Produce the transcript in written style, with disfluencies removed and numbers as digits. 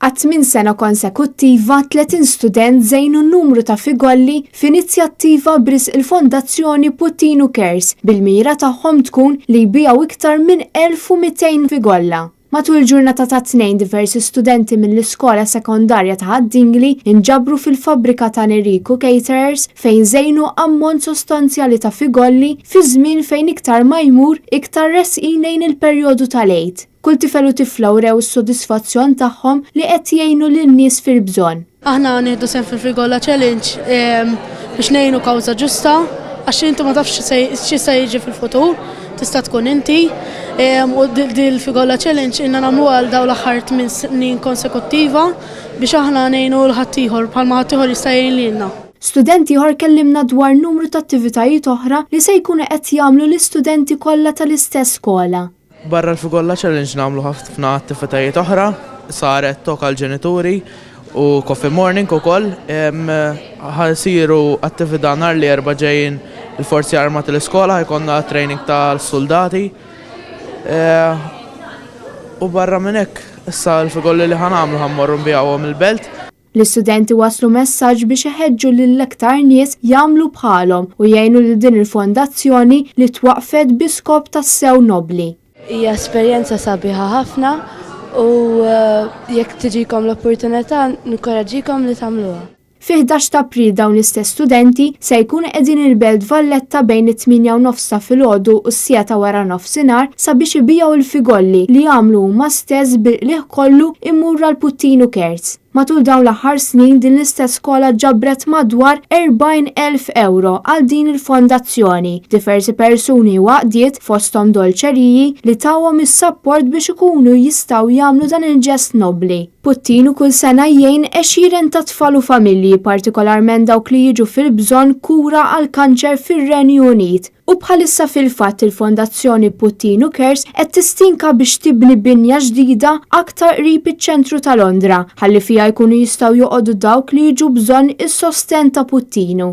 Għat-8 sena konsekuttiva 30 student żejnu n-numru ta' figolli f'inizjattiva bris il-Fondazzjoni Puttinu Cares bil-mira tagħhom tkun li jbiegħu iktar minn 1200 figolla. Matul il-ġurnata ta' tnejn diversi studenti mill-iskola sekondarja ta' Ħaddingli inġabru fil-fabbrika ta' Neriku Caterers fejn żejnu ammont sostanzjali ta' figolli fi żmien fejn iktar ma jmur iktar resqin lejn il-perjodu tal-għid. Kull tifel u tifla wrew is-sodisfazzjon tagħhom li qed jgħinu lin-nies fil-bżonn. Aħna nieħdu sehem fil-Frigolla Challenge biex ngħinu kawża ġusta għax inti ma tafx x'jista' jiġi fil-futur, tista' tkun inti. U dil-Frigolla Challenge inna nagħmluha għal dawn l-aħħar 8 snin konsekuttiva biex aħna ngħinu l-ħaddieħor bħalma ħaddieħor jista' jgħin lilna. Studenti ieħor kellimna dwar numru ta' attivitajiet oħra li se jkunu qed jagħmlu l-istudenti kollha tal-istess skola. Barra l-Frigolla Challenge nagħmlu ħafna attivitajiet oħra, saret tok għall-ġenituri u coffee morning ukoll. Ħasiru attività nhar li erba' ġejjin il-Forzi Armati l-iskola, jkollna training tal-soldati. U barra minn hekk, issa l-figolli li ħanamlu ħammorru nbigħuhom il-belt. L-istudenti waslu messaġġ biex iħeġġu lill-aktar nies jagħmlu bħalhom u jgħinu lil din il-fondazzjoni li twaqfet bi skop tas-sew nobli. Hija esperjenza sabiħa ħafna u jekk tiġikom l-opportunità nikkoraġġikom li tagħmluha. Fi 11 ta' April dawn l-istess studenti se jkunu qegħdin il-belt Valletta bejn it-8:30 ta' filgħodu u s-sija ta' wara nofsinhar sabiex ibigħu il-figolli li jagħmlu huma stess bil-qlieħ kollu immur għal Puttinu Cares. Matul dawn l-aħħar snin din l-istess skola ġabret madwar 40,000 euro għal din il-fondazzjoni. Diversi persuni waqdiet fosthom dolċeriji li tawhom is-sapport biex ikunu jistgħu jagħmlu dan il-ġest nobli. Puttinu kull sena jgħin 20 ta' tfal u familji, partikolarment dawk li jiġu fil-bżonn kura għal kanċer fir-Renju Unit. U bħalissa fil-fatt il-Fondazzjoni Puttinu Cares qed tistinka biex tibni binja ġdida aktar qrib iċ-ċentru ta' Londra ħalli fiha jkunu jistgħu joqogħdu dawk li jiġu bżonn is-sosten ta' Puttinu.